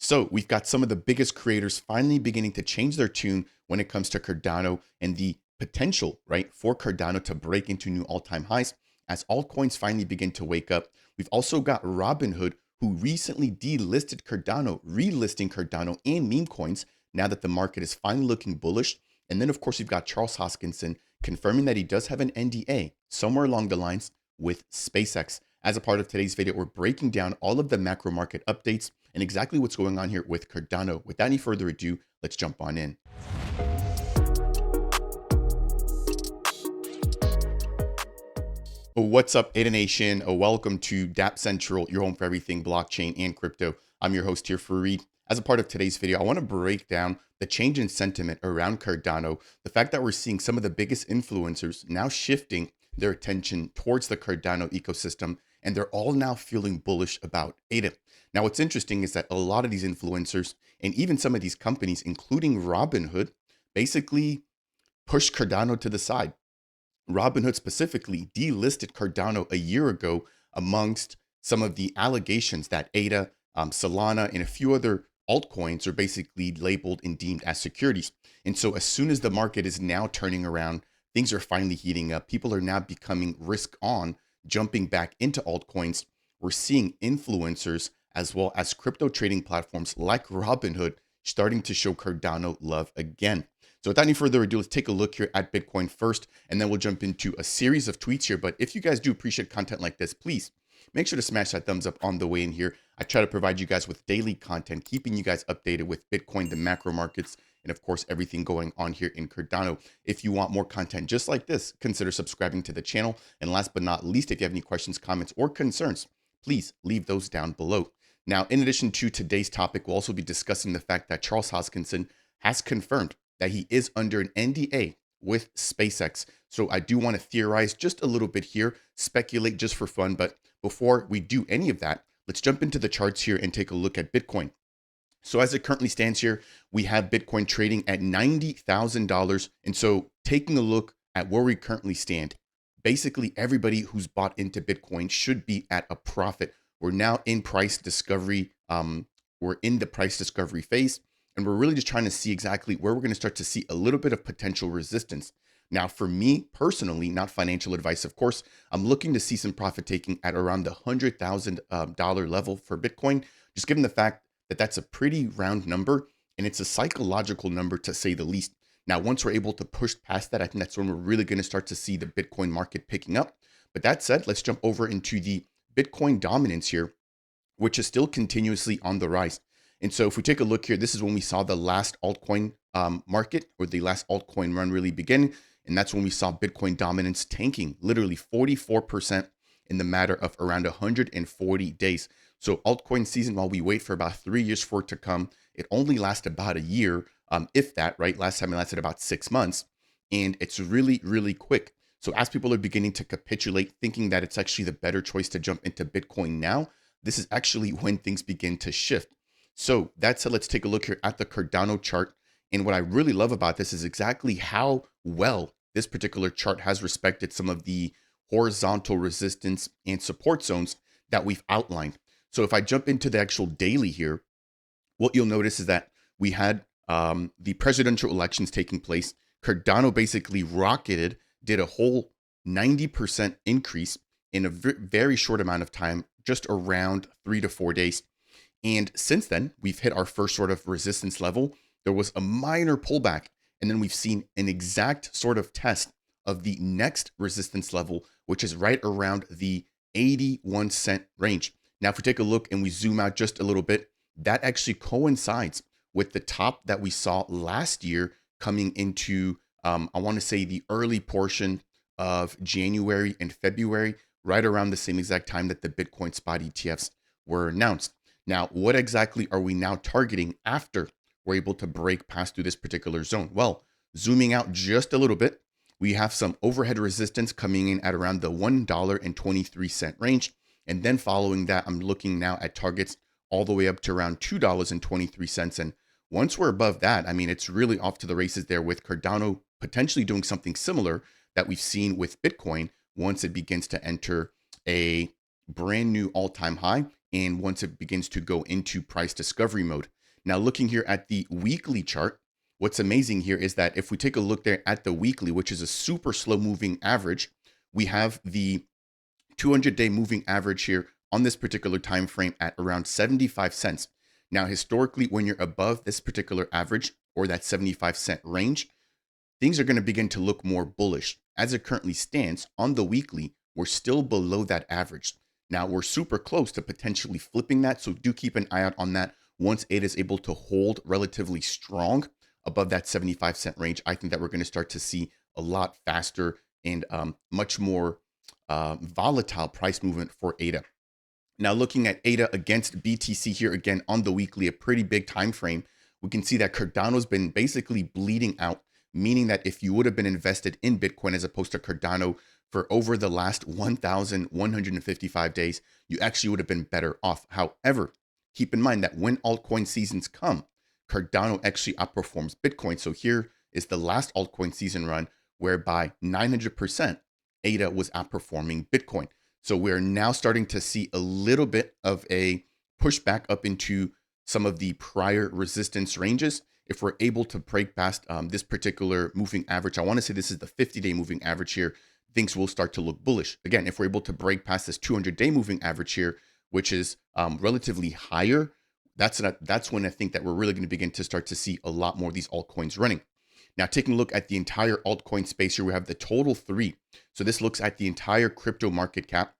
So we've got some of the biggest creators finally beginning to change their tune when it comes to Cardano and the potential, right, for Cardano to break into new all-time highs as altcoins finally begin to wake up. We've also got Robinhood, who recently delisted Cardano, relisting Cardano and meme coins now that the market is finally looking bullish. And then, of course, we've got Charles Hoskinson confirming that he does have an NDA somewhere along the lines with SpaceX. As a part of today's video, we're breaking down all of the macro market updates and exactly what's going on here with Cardano. Without any further ado, let's jump on in. What's up, ADA Nation? Welcome to Dapp Central, your home for everything blockchain and crypto. I'm your host here, Fareed. As a part of today's video, I want to break down the change in sentiment around Cardano, the fact that we're seeing some of the biggest influencers now shifting their attention towards the Cardano ecosystem, and they're all now feeling bullish about ADA. Now, what's interesting is that a lot of these influencers and even some of these companies, including Robinhood, basically pushed Cardano to the side. Robinhood specifically delisted Cardano a year ago amongst some of the allegations that ADA, Solana, and a few other altcoins are basically labeled and deemed as securities. And so as soon as the market is now turning around, things are finally heating up. People are now becoming risk on, jumping back into altcoins. We're seeing influencers as well as crypto trading platforms like Robinhood starting to show Cardano love again. So without any further ado, let's take a look here at Bitcoin first, and then we'll jump into a series of tweets here. But if you guys do appreciate content like this, please make sure to smash that thumbs up on the way in here. I try to provide you guys with daily content, keeping you guys updated with Bitcoin, the macro markets, and of course, everything going on here in Cardano. If you want more content just like this, consider subscribing to the channel. And last but not least, if you have any questions, comments, or concerns, please leave those down below. Now, in addition to today's topic, we'll also be discussing the fact that Charles Hoskinson has confirmed that he is under an NDA with SpaceX. So I do want to theorize just a little bit here, speculate just for fun. But before we do any of that, let's jump into the charts here and take a look at Bitcoin. So as it currently stands here, we have Bitcoin trading at $90,000. And so taking a look at where we currently stand, basically everybody who's bought into Bitcoin should be at a profit. We're now in price discovery. We're in the price discovery phase. And we're really just trying to see exactly where we're going to start to see a little bit of potential resistance. Now, for me personally, not financial advice, of course, I'm looking to see some profit taking at around the $100,000 level for Bitcoin, just given the fact that that's a pretty round number and it's a psychological number to say the least. Now, once we're able to push past that, I think that's when we're really going to start to see the Bitcoin market picking up. But that said, let's jump over into the Bitcoin dominance here, which is still continuously on the rise. And so if we take a look here, this is when we saw the last altcoin market or the last altcoin run really begin. And that's when we saw Bitcoin dominance tanking literally 44% in the matter of around 140 days. So altcoin season, while we wait for about 3 years for it to come, it only lasts about a year, if that, right? Last time it lasted about 6 months. And it's really, really quick. So as people are beginning to capitulate, thinking that it's actually the better choice to jump into Bitcoin now, this is actually when things begin to shift. So that said, let's take a look here at the Cardano chart. And what I really love about this is exactly how well this particular chart has respected some of the horizontal resistance and support zones that we've outlined. So if I jump into the actual daily here, what you'll notice is that we had the presidential elections taking place. Cardano basically rocketed, did a whole 90% increase in a very short amount of time, just around 3 to 4 days. And since then, we've hit our first sort of resistance level. There was a minor pullback, and then we've seen an exact sort of test of the next resistance level, which is right around the 81 cent range. Now, if we take a look and we zoom out just a little bit, that actually coincides with the top that we saw last year coming into, I want to say, the early portion of January and February, right around the same exact time that the Bitcoin spot ETFs were announced. Now, what exactly are we now targeting after we're able to break past through this particular zone? Well, zooming out just a little bit, we have some overhead resistance coming in at around the $1.23 range. And then following that, I'm looking now at targets all the way up to around $2.23. And once we're above that, I mean, it's really off to the races there with Cardano potentially doing something similar that we've seen with Bitcoin once it begins to enter a brand new all-time high, and once it begins to go into price discovery mode. Now, looking here at the weekly chart, what's amazing here is that if we take a look there at the weekly, which is a super slow moving average, we have the 200-day moving average here on this particular time frame at around 75 cents. Now, historically, when you're above this particular average or that 75-cent range, things are going to begin to look more bullish. As it currently stands on the weekly, we're still below that average. Now, we're super close to potentially flipping that, so do keep an eye out on that. Once ADA is able to hold relatively strong above that 75-cent range, I think that we're going to start to see a lot faster and much more volatile price movement for ADA. Now, looking at ADA against BTC here again on the weekly, a pretty big time frame, we can see that Cardano's been basically bleeding out, meaning that if you would have been invested in Bitcoin as opposed to Cardano for over the last 1,155 days, you actually would have been better off. However, keep in mind that when altcoin seasons come, Cardano actually outperforms Bitcoin. So here is the last altcoin season run whereby 900% ADA was outperforming Bitcoin. So we're now starting to see a little bit of a pushback up into some of the prior resistance ranges. If we're able to break past this particular moving average, I want to say this is the 50-day moving average here, things will start to look bullish. Again, if we're able to break past this 200-day moving average here, which is relatively higher, that's when I think that we're really going to begin to start to see a lot more of these altcoins running. Now, taking a look at the entire altcoin space here, we have the total three. So this looks at the entire crypto market cap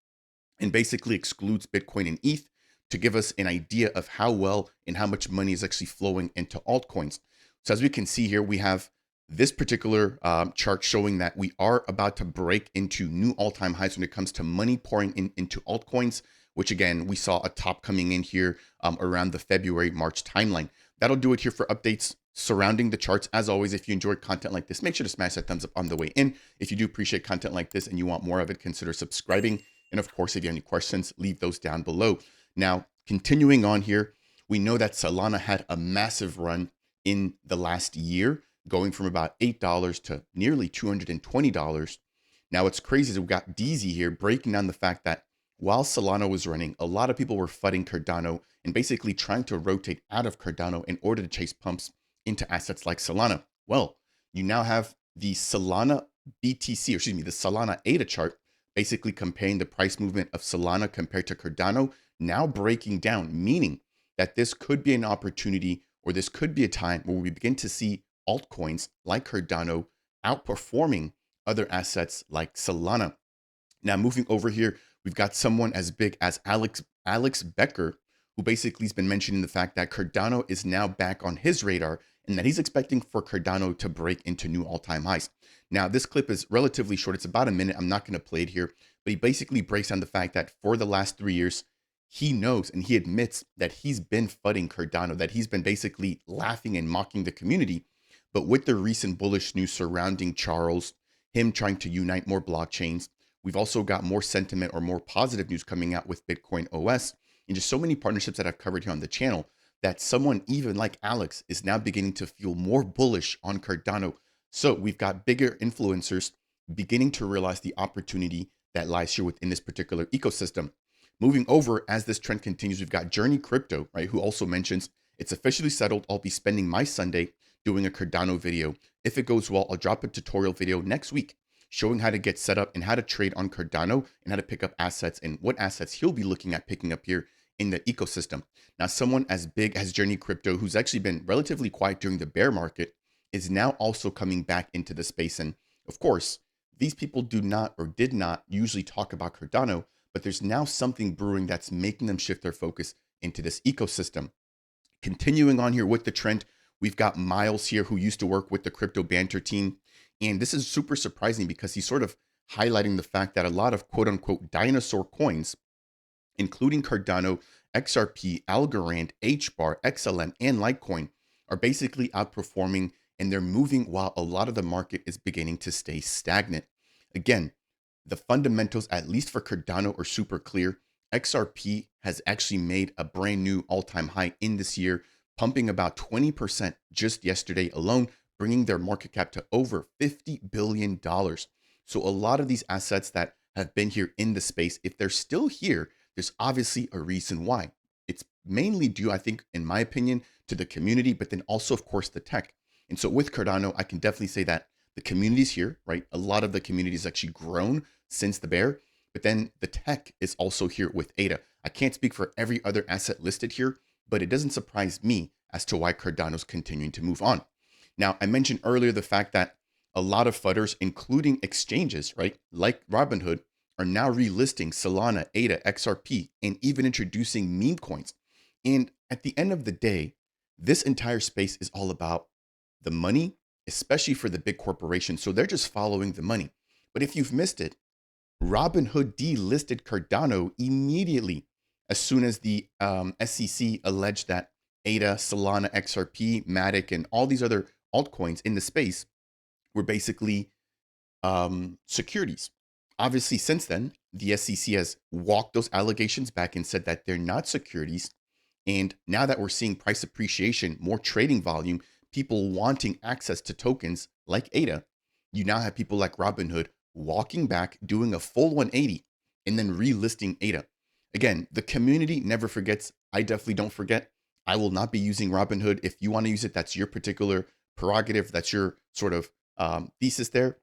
and basically excludes Bitcoin and ETH to give us an idea of how well and how much money is actually flowing into altcoins. So as we can see here, we have this particular chart showing that we are about to break into new all-time highs when it comes to money pouring into altcoins, which again, we saw a top coming in here around the February-March timeline. That'll do it here for updates surrounding the charts. As always, if you enjoyed content like this, make sure to smash that thumbs up on the way in. If you do appreciate content like this and you want more of it, consider subscribing. And of course, if you have any questions, leave those down below. Now, continuing on here, we know that Solana had a massive run in the last year, going from about $8 to nearly $220. Now, what's crazy is we got DZ here breaking down the fact that while Solana was running, a lot of people were flooding Cardano and basically trying to rotate out of Cardano in order to chase pumps into assets like Solana. Well, you now have the Solana BTC, or excuse me, the Solana ADA chart, basically comparing the price movement of Solana compared to Cardano, now breaking down, meaning that this could be an opportunity, or this could be a time where we begin to see altcoins like Cardano outperforming other assets like Solana. Now, moving over here, we've got someone as big as Alex Becker, who basically has been mentioning the fact that Cardano is now back on his radar and that he's expecting for Cardano to break into new all-time highs. Now, this clip is relatively short. It's about a minute. I'm not going to play it here, but he basically breaks down the fact that for the last 3 years, he knows and he admits that he's been fudding Cardano, that he's been basically laughing and mocking the community. But with the recent bullish news surrounding Charles, him trying to unite more blockchains, we've also got more sentiment or more positive news coming out with Bitcoin OS and just so many partnerships that I've covered here on the channel that someone even like Alex is now beginning to feel more bullish on Cardano. So we've got bigger influencers beginning to realize the opportunity that lies here within this particular ecosystem. Moving over, as this trend continues, we've got Journey Crypto, right, who also mentions, it's officially settled. I'll be spending my Sunday doing a Cardano video. If it goes well, I'll drop a tutorial video next week showing how to get set up and how to trade on Cardano and how to pick up assets and what assets he'll be looking at picking up here in the ecosystem. Now, someone as big as Journey Crypto, who's actually been relatively quiet during the bear market, is now also coming back into the space. And of course, these people do not or did not usually talk about Cardano, but there's now something brewing that's making them shift their focus into this ecosystem. Continuing on here with the trend, we've got Miles here, who used to work with the Crypto Banter team. And this is super surprising because he's sort of highlighting the fact that a lot of quote unquote dinosaur coins, including Cardano, XRP, Algorand, HBAR, XLM, and Litecoin, are basically outperforming and they're moving while a lot of the market is beginning to stay stagnant. Again, the fundamentals, at least for Cardano, are super clear. XRP has actually made a brand new all-time high in this year, pumping about 20% just yesterday alone, bringing their market cap to over $50 billion. So a lot of these assets that have been here in the space, if they're still here, there's obviously a reason why. It's mainly due, I think, in my opinion, to the community, but then also, of course, the tech. And so with Cardano, I can definitely say that the community's here, right? A lot of the community has actually grown since the bear, but then the tech is also here with ADA. I can't speak for every other asset listed here, but it doesn't surprise me as to why Cardano's continuing to move on. Now, I mentioned earlier the fact that a lot of FUDers, including exchanges, right, like Robinhood, are now relisting Solana, ADA, XRP, and even introducing meme coins. And at the end of the day, this entire space is all about the money, especially for the big corporations. So they're just following the money. But if you've missed it, Robinhood delisted Cardano immediately as soon as the SEC alleged that ADA, Solana, XRP, Matic, and all these other altcoins in the space were basically securities. Obviously, since then, the SEC has walked those allegations back and said that they're not securities. And now that we're seeing price appreciation, more trading volume, people wanting access to tokens like ADA, you now have people like Robinhood walking back, doing a full 180, and then relisting ADA. Again, the community never forgets. I definitely don't forget. I will not be using Robinhood. If you want to use it, that's your particular prerogative. That's your sort of thesis there.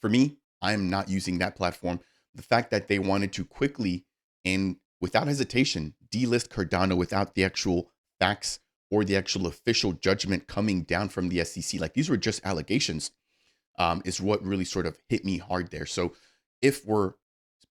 For me, I'm not using that platform. The fact that they wanted to quickly and without hesitation delist Cardano without the actual facts or the actual official judgment coming down from the SEC, like these were just allegations, is what really sort of hit me hard there. So if we're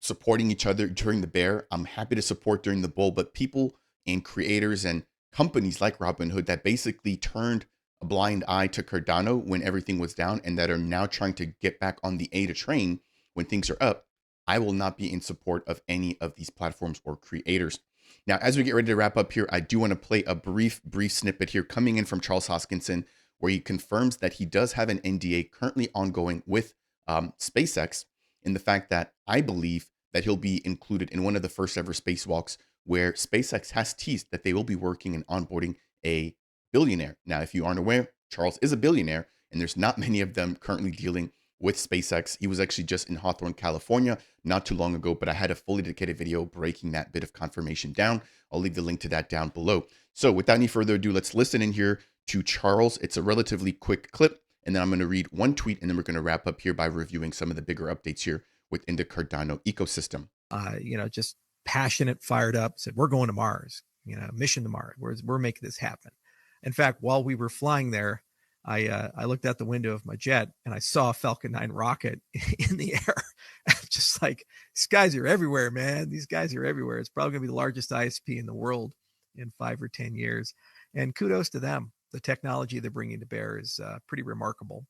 supporting each other during the bear, I'm happy to support during the bull, but people and creators and companies like Robinhood that basically turned a blind eye to Cardano when everything was down and that are now trying to get back on the ADA train when things are up, I will not be in support of any of these platforms or creators. Now, as we get ready to wrap up here, I do want to play a brief snippet here coming in from Charles Hoskinson, where he confirms that he does have an NDA currently ongoing with SpaceX, in the fact that I believe that he'll be included in one of the first ever spacewalks where SpaceX has teased that they will be working and onboarding a billionaire. Now, if you aren't aware, Charles is a billionaire, and there's not many of them currently dealing with SpaceX. He was actually just in Hawthorne, California, not too long ago, but I had a fully dedicated video breaking that bit of confirmation down. I'll leave the link to that down below. So without any further ado, let's listen in here to Charles. It's a relatively quick clip, and then I'm going to read one tweet, and then we're going to wrap up here by reviewing some of the bigger updates here within the Cardano ecosystem. Just passionate, fired up, said, we're going to Mars, mission to Mars. We're making this happen. In fact, while we were flying there, I looked out the window of my jet and I saw a Falcon 9 rocket in the air. I'm just like, these guys are everywhere, man. These guys are everywhere. It's probably going to be the largest ISP in the world in 5 or 10 years. And kudos to them. The technology they're bringing to bear is pretty remarkable.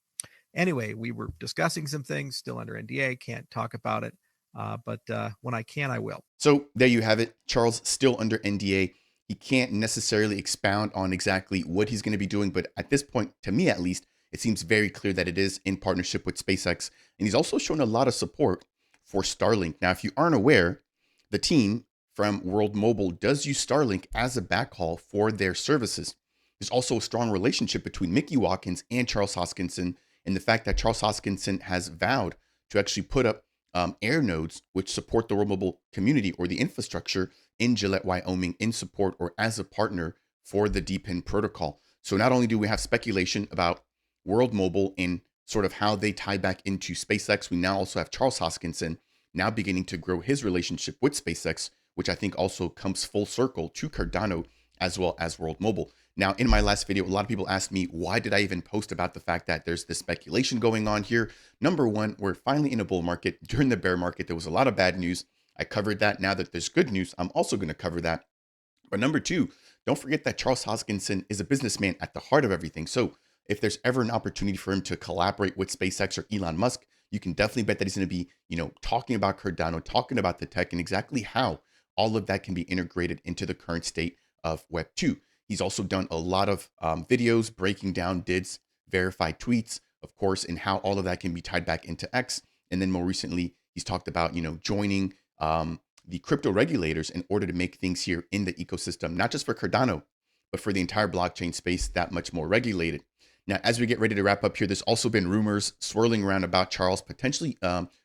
Anyway, we were discussing some things, still under NDA, can't talk about it. But when I can, I will. So there you have it. Charles still under NDA. He can't necessarily expound on exactly what he's going to be doing. But at this point, to me at least, it seems very clear that it is in partnership with SpaceX. And he's also shown a lot of support for Starlink. Now, if you aren't aware, the team from World Mobile does use Starlink as a backhaul for their services. There's also a strong relationship between Mickey Watkins and Charles Hoskinson, and the fact that Charles Hoskinson has vowed to actually put up air nodes which support the World Mobile community or the infrastructure in Gillette, Wyoming, in support or as a partner for the DPIN protocol. So not only do we have speculation about World Mobile and sort of how they tie back into SpaceX, we now also have Charles Hoskinson now beginning to grow his relationship with SpaceX, which I think also comes full circle to Cardano as well as World Mobile. Now, in my last video, a lot of people asked me, why did I even post about the fact that there's this speculation going on here? Number one, we're finally in a bull market. During the bear market, there was a lot of bad news. I covered that. Now that there's good news, I'm also going to cover that. But number two, don't forget that Charles Hoskinson is a businessman at the heart of everything. So if there's ever an opportunity for him to collaborate with SpaceX or Elon Musk, you can definitely bet that he's going to be, talking about Cardano, talking about the tech and exactly how all of that can be integrated into the current state of Web 2. He's also done a lot of videos breaking down DIDs, verified tweets, of course, and how all of that can be tied back into X. And then more recently, he's talked about, joining the crypto regulators in order to make things here in the ecosystem, not just for Cardano, but for the entire blockchain space that much more regulated. Now, as we get ready to wrap up here, there's also been rumors swirling around about Charles potentially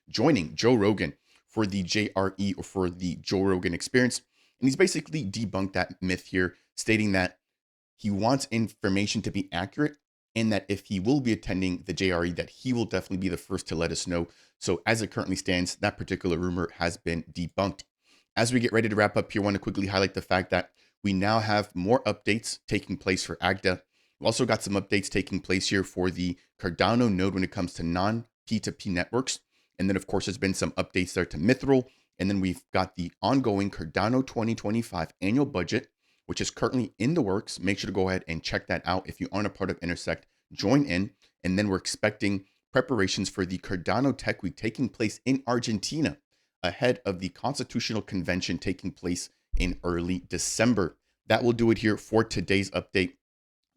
joining Joe Rogan for the JRE, or for the Joe Rogan experience. And he's basically debunked that myth here, stating that he wants information to be accurate, and that if he will be attending the JRE, that he will definitely be the first to let us know. So as it currently stands, that particular rumor has been debunked. As we get ready to wrap up here, I want to quickly highlight the fact that we now have more updates taking place for AGDA. We also got some updates taking place here for the Cardano node when it comes to non-P2P networks. And then, of course, there's been some updates there to Mithril. And then we've got the ongoing Cardano 2025 annual budget, which is currently in the works. Make sure to go ahead and check that out. If you aren't a part of Intersect, join in. And then we're expecting preparations for the Cardano Tech Week taking place in Argentina ahead of the Constitutional Convention taking place in early December. That will do it here for today's update.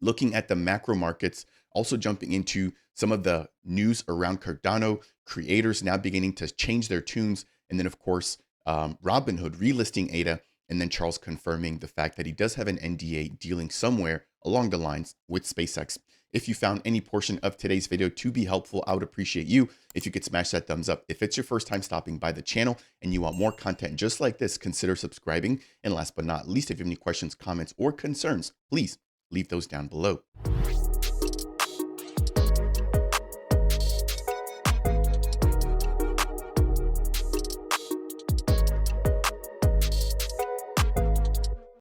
Looking at the macro markets, also jumping into some of the news around Cardano, creators now beginning to change their tunes. And then, of course, Robinhood relisting ADA, and then Charles confirming the fact that he does have an NDA dealing somewhere along the lines with SpaceX. If you found any portion of today's video to be helpful, I would appreciate you if you could smash that thumbs up. If it's your first time stopping by the channel and you want more content just like this, consider subscribing. And last but not least, if you have any questions, comments, or concerns, please leave those down below.